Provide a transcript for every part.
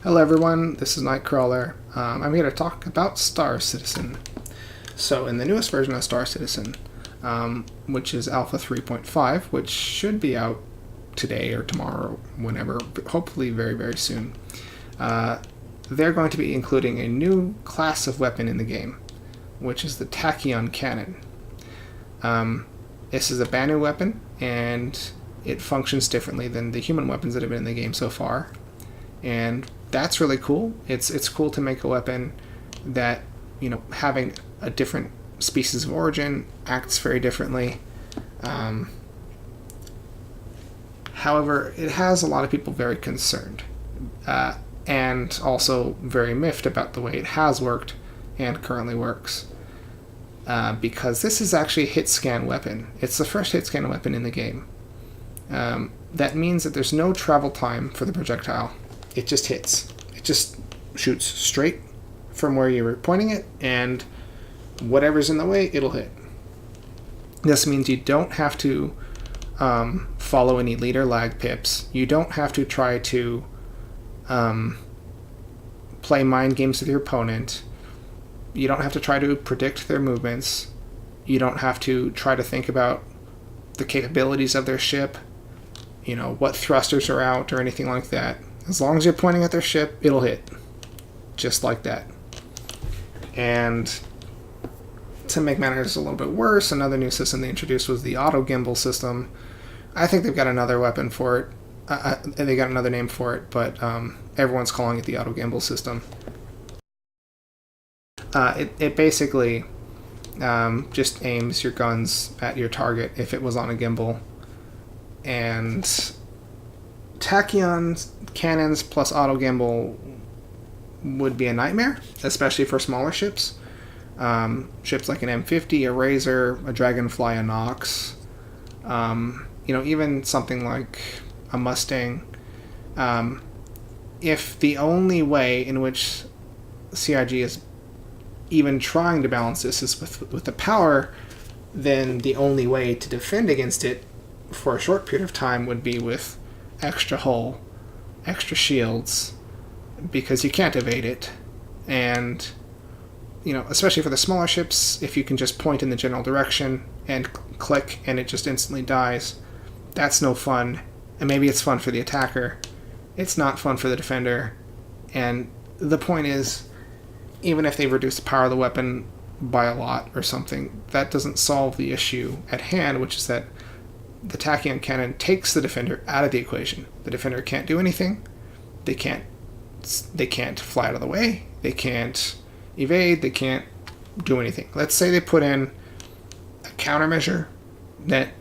Hello everyone, this is Nightcrawler. I'm here to talk about Star Citizen. So in the newest version of Star Citizen, which is Alpha 3.5, which should be out today or tomorrow, whenever, hopefully very, very soon, they're going to be including a new class of weapon in the game, which is the Tachyon cannon. This is a brand new weapon, and it functions differently than the human weapons that have been in the game so far. And that's really cool. It's cool to make a weapon that, having a different species of origin, acts very differently. However, it has a lot of people very concerned, and also very miffed about the way it has worked and currently works. Because this is actually a hit scan weapon. It's the first hit scan weapon in the game. That means that there's no travel time for the projectile. It just hits. It just shoots straight from where you were pointing it, and whatever's in the way, it'll hit. This means you don't have to follow any leader lag pips. You don't have to try to play mind games with your opponent. You don't have to try to predict their movements. You don't have to try to think about the capabilities of their ship, what thrusters are out or anything like that. As long as you're pointing at their ship, it'll hit. Just like that. And to make matters a little bit worse, another new system they introduced was the auto gimbal system. I think they've got another weapon for it. They got another name for it, but everyone's calling it the auto gimbal system. It basically just aims your guns at your target if it was on a gimbal. And Tachyon cannons plus auto gimbal would be a nightmare, especially for smaller ships. Ships like an M50, a Razor, a Dragonfly, a Nox, even something like a Mustang. If the only way in which CIG is even trying to balance this is with the power, then the only way to defend against it for a short period of time would be with extra hull, extra shields, because you can't evade it. And especially for the smaller ships, if you can just point in the general direction and click and it just instantly dies, that's no fun. And maybe it's fun for the attacker, it's not fun for the defender. And the point is, even if they reduce the power of the weapon by a lot or something, that doesn't solve the issue at hand, which is that the Tachyon cannon takes the defender out of the equation. The defender can't do anything. They can't fly out of the way. They can't evade. They can't do anything. Let's say they put in a countermeasure that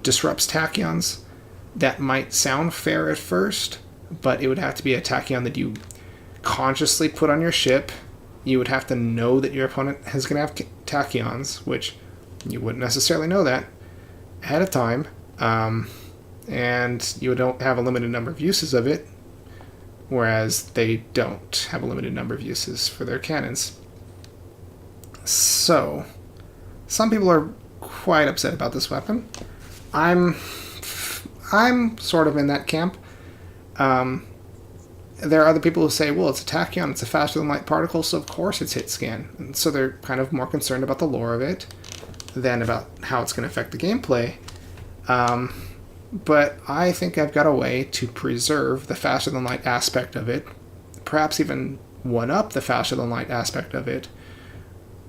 disrupts tachyons. That might sound fair at first, but it would have to be a tachyon that you consciously put on your ship. You would have to know that your opponent is going to have tachyons, which you wouldn't necessarily know that ahead of time, and you don't have a limited number of uses of it, whereas they don't have a limited number of uses for their cannons. So, some people are quite upset about this weapon. I'm sort of in that camp. There are other people who say, well, it's a tachyon, it's a faster-than-light particle, so of course it's hit scan. And so they're kind of more concerned about the lore of it than about how it's going to affect the gameplay. But I think I've got a way to preserve the faster-than-light aspect of it, perhaps even one-up the faster-than-light aspect of it,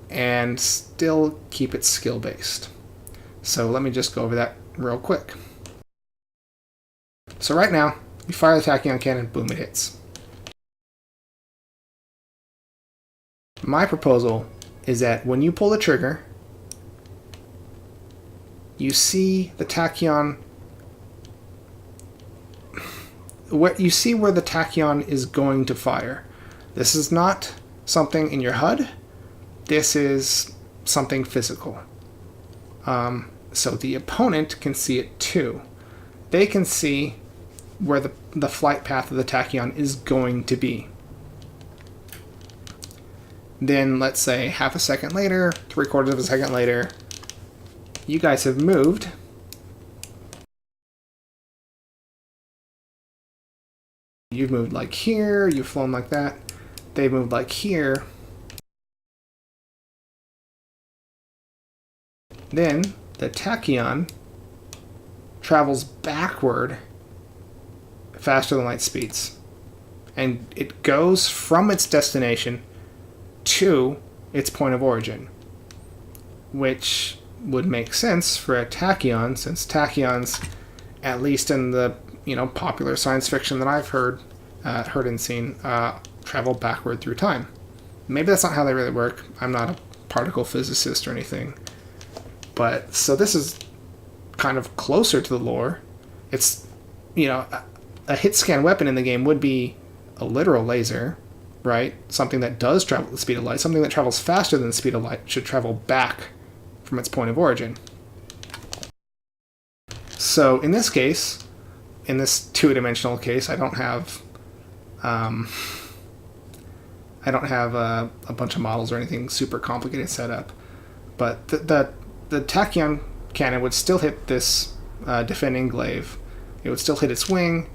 and still keep it skill-based. So let me just go over that real quick. So right now, you fire the Tachyon cannon, boom, it hits. My proposal is that when you pull the trigger, you see the tachyon, where the tachyon is going to fire. This is not something in your HUD. This is something physical. So the opponent can see it too. They can see where the flight path of the tachyon is going to be. Then let's say half a second later, 3/4 of a second later, you guys have moved, You've moved like here, you've flown like that, they've moved like here. Then the tachyon travels backward faster than light speeds. And it goes from its destination to its point of origin, which would make sense for a tachyon, since tachyons, at least in the popular science fiction that I've heard and seen, travel backward through time. Maybe that's not how they really work. I'm not a particle physicist or anything. But so this is kind of closer to the lore. It's, a hit scan weapon in the game would be a literal laser, right? Something that does travel at the speed of light. Something that travels faster than the speed of light should travel back from its point of origin. So in this case, in this two-dimensional case, I don't have a bunch of models or anything super complicated set up, but the tachyon cannon would still hit this defending glaive. It would still hit its wing,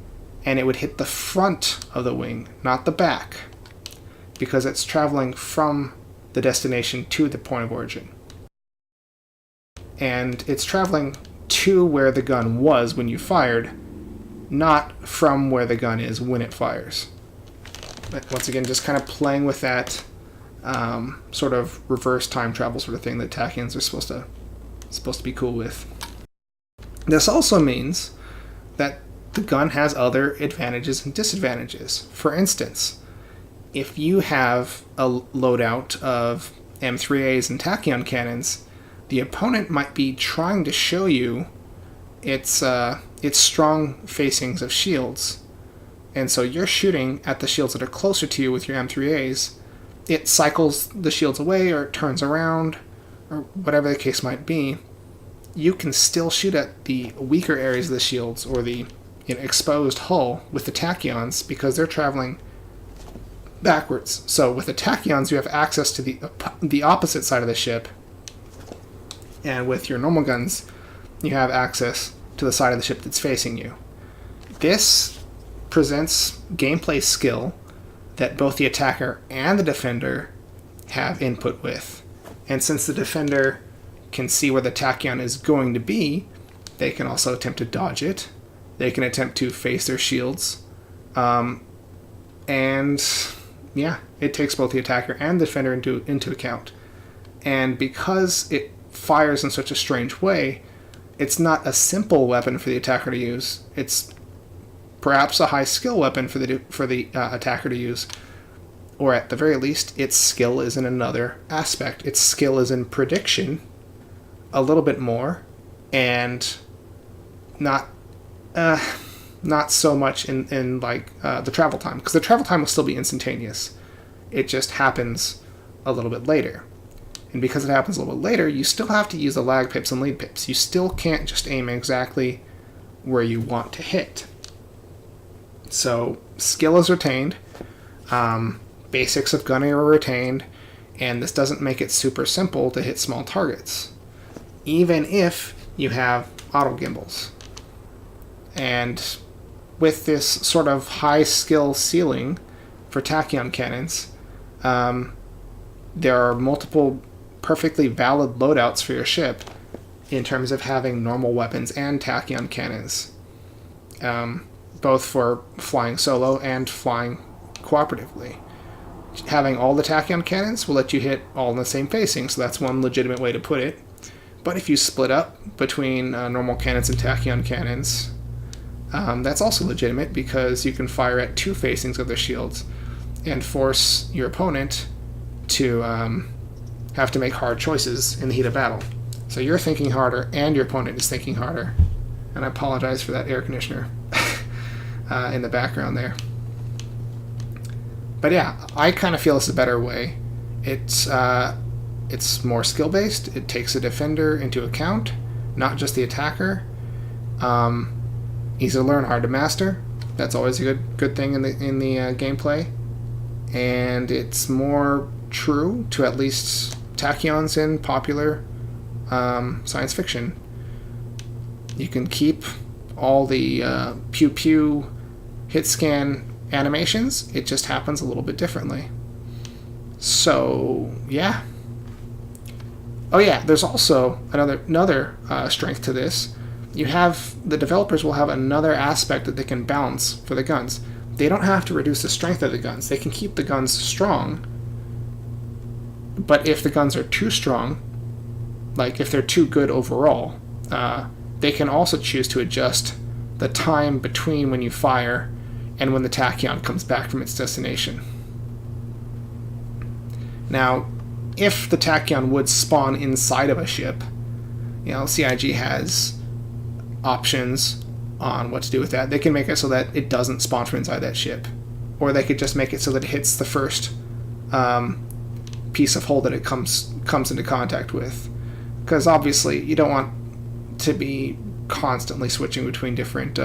and it would hit the front of the wing, not the back, because it's traveling from the destination to the point of origin. And it's traveling to where the gun was when you fired, not from where the gun is when it fires. But once again, just kind of playing with that sort of reverse time travel sort of thing that tachyons are supposed to be cool with. This also means that the gun has other advantages and disadvantages. For instance, if you have a loadout of M3As and tachyon cannons, the opponent might be trying to show you its strong facings of shields. And so you're shooting at the shields that are closer to you with your M3As. It cycles the shields away, or it turns around, or whatever the case might be. You can still shoot at the weaker areas of the shields, or the exposed hull with the tachyons, because they're traveling backwards. So with the tachyons, you have access to the opposite side of the ship, and with your normal guns, you have access to the side of the ship that's facing you. This presents gameplay skill that both the attacker and the defender have input with. And since the defender can see where the tachyon is going to be, they can also attempt to dodge it. They can attempt to face their shields. And yeah, it takes both the attacker and the defender into account. And because it fires in such a strange way, it's not a simple weapon for the attacker to use. It's perhaps a high skill weapon for the attacker to use. Or at the very least, its skill is in another aspect. Its skill is in prediction a little bit more, and not so much in the travel time, because the travel time will still be instantaneous. It just happens a little bit later. And because it happens a little bit later, you still have to use the lag pips and lead pips. You still can't just aim exactly where you want to hit. So skill is retained, basics of gunning are retained, and this doesn't make it super simple to hit small targets, even if you have auto gimbals. And with this sort of high skill ceiling for tachyon cannons, there are multiple perfectly valid loadouts for your ship in terms of having normal weapons and tachyon cannons, both for flying solo and flying cooperatively. Having all the tachyon cannons will let you hit all in the same facing, so that's one legitimate way to put it. But if you split up between normal cannons and tachyon cannons, that's also legitimate, because you can fire at two facings of their shields and force your opponent to have to make hard choices in the heat of battle. So you're thinking harder, and your opponent is thinking harder. And I apologize for that air conditioner in the background there. But yeah, I kind of feel it's a better way. It's more skill-based. It takes a defender into account, not just the attacker. Easy to learn, hard to master. That's always a good thing in the gameplay. And it's more true to at least tachyons in popular science fiction. You can keep all the pew-pew hit scan animations, it just happens a little bit differently. So, yeah. Oh yeah, there's also another strength to this. The developers will have another aspect that they can balance for the guns. They don't have to reduce the strength of the guns. They can keep the guns strong, but if the guns are too strong, like if they're too good overall, they can also choose to adjust the time between when you fire and when the tachyon comes back from its destination. Now, if the tachyon would spawn inside of a ship, CIG has options on what to do with that. They can make it so that it doesn't spawn from inside that ship, or they could just make it so that it hits the first piece of hull that it comes into contact with, because obviously you don't want to be constantly switching between different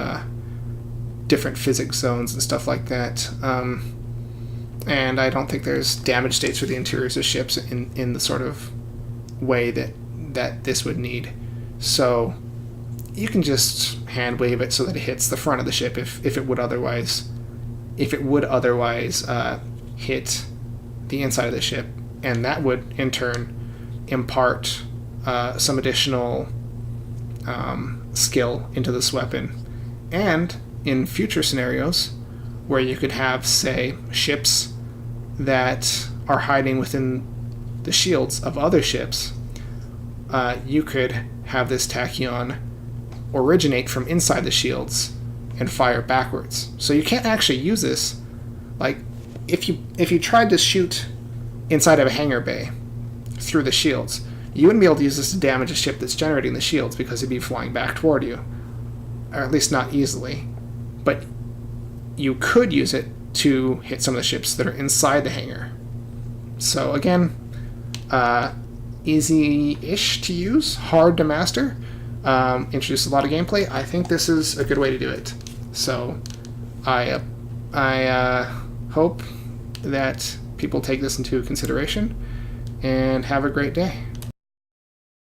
physics zones and stuff like that. And I don't think there's damage states for the interiors of ships in the sort of way that this would need. So you can just hand wave it so that it hits the front of the ship if it would otherwise hit the inside of the ship, and that would in turn impart some additional skill into this weapon. And in future scenarios where you could have, say, ships that are hiding within the shields of other ships, you could have this tachyon originate from inside the shields and fire backwards. So you can't actually use this. Like, if you tried to shoot inside of a hangar bay through the shields, you wouldn't be able to use this to damage a ship that's generating the shields because it'd be flying back toward you. Or at least not easily. But you could use it to hit some of the ships that are inside the hangar. So again, easy-ish to use, hard to master, introduce a lot of gameplay. I think this is a good way to do it. So I hope that people take this into consideration, and have a great day.